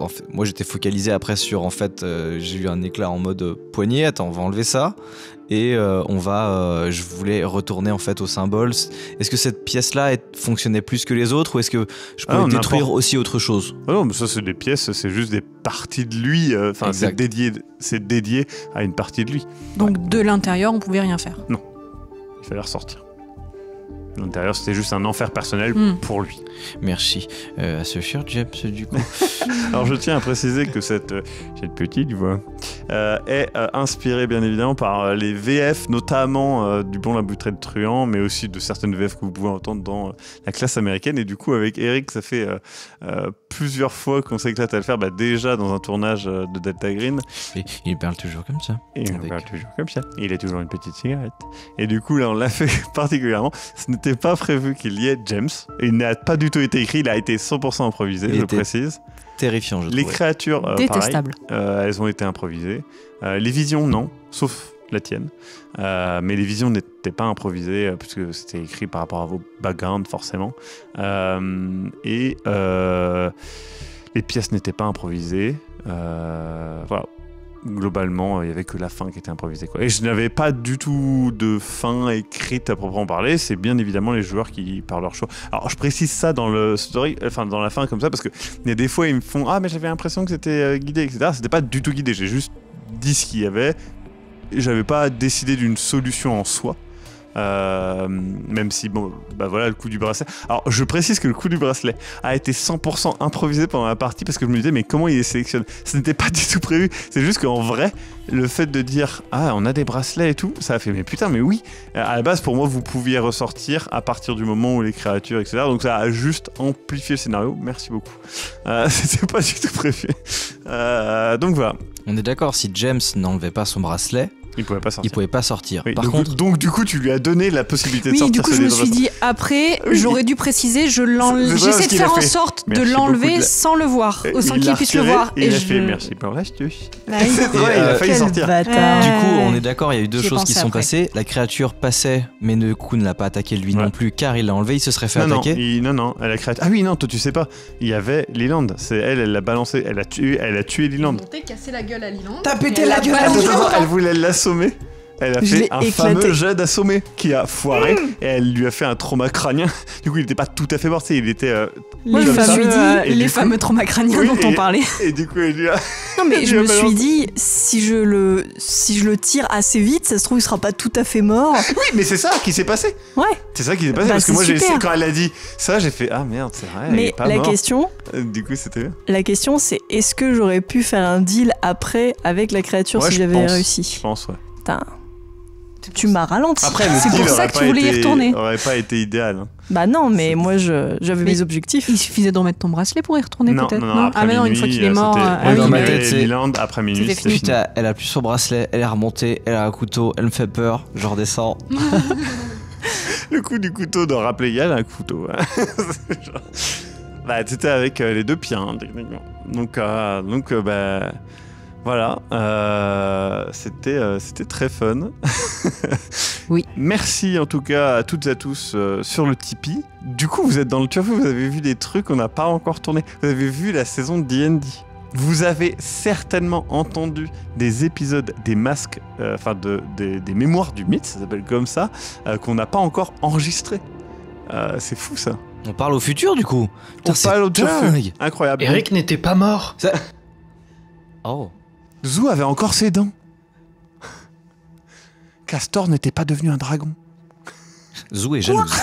fait, moi j'étais focalisé après sur, en fait, j'ai eu un éclat en mode poignée, attends, on va enlever ça, et je voulais retourner en fait au symbole. Est-ce que cette pièce-là fonctionnait plus que les autres, ou est-ce que je pouvais détruire aussi autre chose? Ah non, mais ça c'est des pièces, c'est juste des parties de lui, c'est dédié à une partie de lui. Donc de l'intérieur, on pouvait rien faire. Non, il fallait ressortir. L'intérieur, c'était juste un enfer personnel pour lui. Merci. À ce cher James, du coup. Alors, je tiens à préciser que cette petite voix est inspirée, bien évidemment, par les VF, notamment du Bon la bouteille de Truand, mais aussi de certaines VF que vous pouvez entendre dans la classe américaine. Et du coup, avec Eric, ça fait plusieurs fois qu'on s'éclate à le faire, déjà dans un tournage de Delta Green. Et il parle toujours comme ça. Et il parle toujours comme ça. Il a toujours une petite cigarette. Et du coup, là, on l'a fait particulièrement. Ce n'était pas prévu qu'il y ait James. Il n'a pas du tout été écrit, il a été 100% improvisé, je précise. Terrifiant, je trouve. Les créatures, détestables. Elles ont été improvisées. Les visions, non, sauf la tienne. Mais les visions n'étaient pas improvisées, puisque c'était écrit par rapport à vos backgrounds, forcément. Les pièces n'étaient pas improvisées. Voilà. Globalement, il n'y avait que la fin qui était improvisée, quoi. Et je n'avais pas du tout de fin écrite à proprement parler. C'est bien évidemment les joueurs qui parlent leur choix. Alors, je précise ça dans le story, dans la fin comme ça, parce que il y a des fois ils me font mais j'avais l'impression que c'était guidé, etc. C'était pas du tout guidé. J'ai juste dit ce qu'il y avait. J'avais pas décidé d'une solution en soi. Même si voilà le coup du bracelet. Alors je précise que le coup du bracelet a été 100% improvisé pendant la partie, parce que je me disais mais comment il les sélectionne, ce n'était pas du tout prévu. C'est juste qu'en vrai le fait de dire on a des bracelets et tout, ça a fait mais putain mais oui, à la base pour moi vous pouviez ressortir à partir du moment où les créatures etc, donc ça a juste amplifié le scénario. Merci beaucoup. C'était pas du tout prévu. Donc voilà, on est d'accord, si James n'enlevait pas son bracelet, il pouvait pas sortir. Oui, Par contre, donc du coup tu lui as donné la possibilité de sortir. Oui, du coup je me suis dit après, j'aurais dû préciser, j'essaie de faire en sorte de l'enlever sans le voir, sans qu'il puisse le voir. Et il a fait merci pour l'astuce. Il a failli sortir. Du coup, on est d'accord, il y a eu deux choses qui sont passées. La créature passait, mais du coup ne l'a pas attaqué lui non plus, car il l'a enlevé, il se serait fait attaquer. Non, la créature. Ah oui, non, toi tu sais pas. Il y avait Leland. C'est elle l'a balancé, elle a tué Leland. Elle a cassé la gueule à Leland. T'as pété la gueule à Leland. Elle voulait l'assommer. Elle a fait un fameux jet d'assommer qui a foiré et elle lui a fait un trauma crânien. Du coup, il n'était pas tout à fait mort, il était. Les fameux traumas crâniens dont on parlait. Et du coup, elle lui a. Non, mais je me suis dit, si je le tire assez vite, ça se trouve, il sera pas tout à fait mort. Oui, mais c'est ça qui s'est passé. Ouais. C'est ça qui s'est passé parce que moi, quand elle a dit ça, j'ai fait merde, c'est vrai. Mais pas mort. Question. Du coup, c'était bien. La question, c'est est-ce que j'aurais pu faire un deal après avec la créature si j'avais réussi? Je pense, ouais. Putain. Tu m'as ralenti. Après, c'est pour ça que tu voulais y retourner. Aurait pas été idéal. Hein. Bah non, mais moi j'avais mes objectifs. Il suffisait de remettre ton bracelet pour y retourner peut-être. Non, mais non, une fois qu'il est mort. Dans ma tête, c'est Leland, après minuit, c'était fini. Putain, elle a plus son bracelet, elle est remontée, elle a un couteau, elle me fait peur, je redescends. Le coup du couteau de rappeler, il y a un couteau. T'étais avec les deux pieds, hein, techniquement. Donc voilà, c'était très fun. Oui. Merci en tout cas à toutes et à tous sur le Tipeee. Du coup, vous êtes dans le turfu, vous avez vu des trucs qu'on n'a pas encore tourné. Vous avez vu la saison de D&D. Vous avez certainement entendu des épisodes des masques, des mémoires du mythe, ça s'appelle comme ça, qu'on n'a pas encore enregistrés. C'est fou ça. On parle au futur du coup. Putain, on parle au turfu. Incroyable. Eric n'était pas mort. Oh. Zou avait encore ses dents. Castor n'était pas devenu un dragon. Zou est jalouse.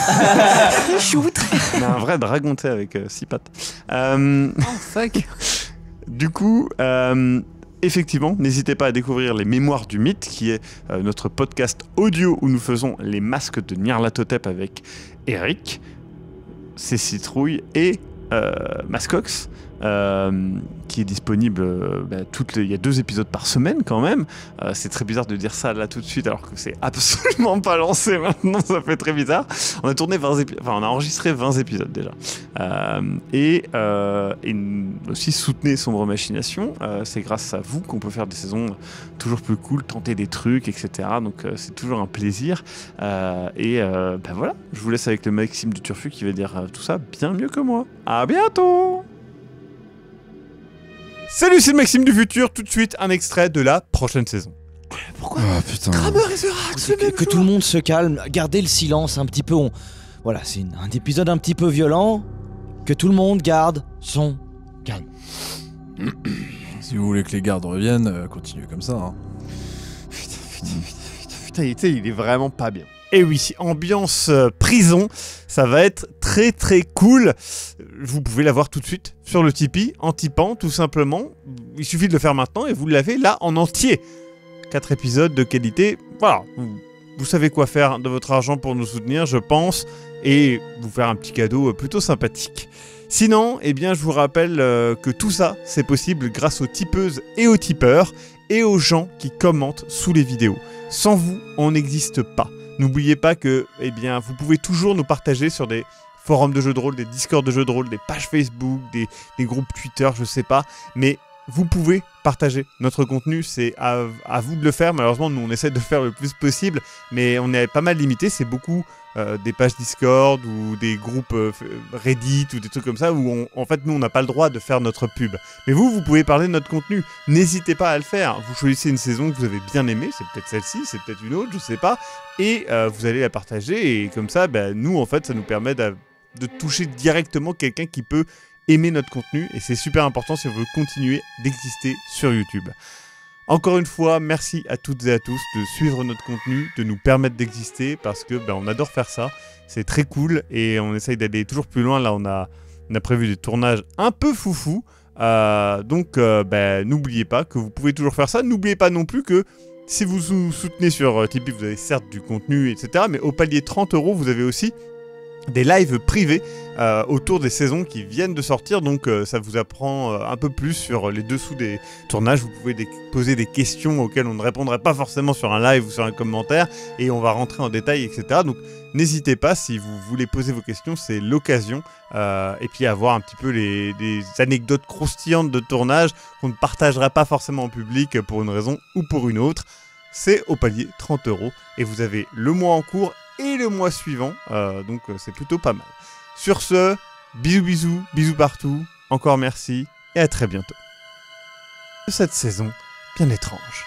Choutre. Mais un vrai dragon, tu sais, avec 6 pattes. Oh fuck. Du coup, effectivement, n'hésitez pas à découvrir les Mémoires du Mythe, qui est notre podcast audio où nous faisons les masques de Nyarlathotep avec Eric. c'est Citrouille et Mascox, qui est disponible. Il y a 2 épisodes par semaine quand même. C'est très bizarre de dire ça là tout de suite alors que c'est absolument pas lancé maintenant. Ça fait très bizarre. On a tourné on a enregistré 20 épisodes déjà. Et aussi soutenez Sombre Machination. C'est grâce à vous qu'on peut faire des saisons toujours plus cool, tenter des trucs, etc. Donc c'est toujours un plaisir. Voilà, je vous laisse avec le Maxime du Turfu qui va dire tout ça bien mieux que moi. À bientôt. Salut, c'est le Maxime du futur. Tout de suite, un extrait de la prochaine saison. Pourquoi putain. Kramer et Zorax, que tout le monde se calme, gardez le silence un petit peu. Voilà, c'est un épisode un petit peu violent. Que tout le monde garde son calme. Si vous voulez que les gardes reviennent, continuez comme ça. Hein. Putain, il est vraiment pas bien. Et oui, ambiance prison, ça va être très très cool. Vous pouvez la voir tout de suite sur le Tipeee, en typant tout simplement. Il suffit de le faire maintenant et vous l'avez là en entier. 4 épisodes de qualité, voilà. Vous savez quoi faire de votre argent pour nous soutenir, je pense, et vous faire un petit cadeau plutôt sympathique. Sinon, eh bien, je vous rappelle que tout ça, c'est possible grâce aux tipeuses et aux tipeurs, et aux gens qui commentent sous les vidéos. Sans vous, on n'existe pas. N'oubliez pas que, eh bien, vous pouvez toujours nous partager sur des forums de jeux de rôle, des Discord de jeux de rôle, des pages Facebook, des groupes Twitter, je sais pas, mais vous pouvez partager notre contenu, c'est à vous de le faire. Malheureusement, nous on essaie de le faire le plus possible, mais on est pas mal limité. C'est beaucoup des pages Discord ou des groupes Reddit ou des trucs comme ça où en fait nous on n'a pas le droit de faire notre pub. Mais vous pouvez parler de notre contenu. N'hésitez pas à le faire. Vous choisissez une saison que vous avez bien aimée, c'est peut-être celle-ci, c'est peut-être une autre, je sais pas, et vous allez la partager et comme ça, nous en fait ça nous permet de toucher directement quelqu'un qui peut aimer notre contenu et c'est super important si on veut continuer d'exister sur YouTube. Encore une fois, merci à toutes et à tous de suivre notre contenu, de nous permettre d'exister parce que on adore faire ça, c'est très cool et on essaye d'aller toujours plus loin. Là on a prévu des tournages un peu foufou, donc n'oubliez pas que vous pouvez toujours faire ça. N'oubliez pas non plus que si vous nous soutenez sur Tipeee, vous avez certes du contenu, etc. Mais au palier 30 €, vous avez aussi des lives privés autour des saisons qui viennent de sortir, donc ça vous apprend un peu plus sur les dessous des tournages. Vous pouvez poser des questions auxquelles on ne répondrait pas forcément sur un live ou sur un commentaire et on va rentrer en détail, etc. Donc n'hésitez pas, si vous voulez poser vos questions, c'est l'occasion, et puis avoir un petit peu des anecdotes croustillantes de tournage qu'on ne partagera pas forcément en public pour une raison ou pour une autre. C'est au palier 30 € et vous avez le mois en cours et le mois suivant, donc c'est plutôt pas mal. Sur ce, bisous partout, encore merci et à très bientôt. De cette saison bien étrange.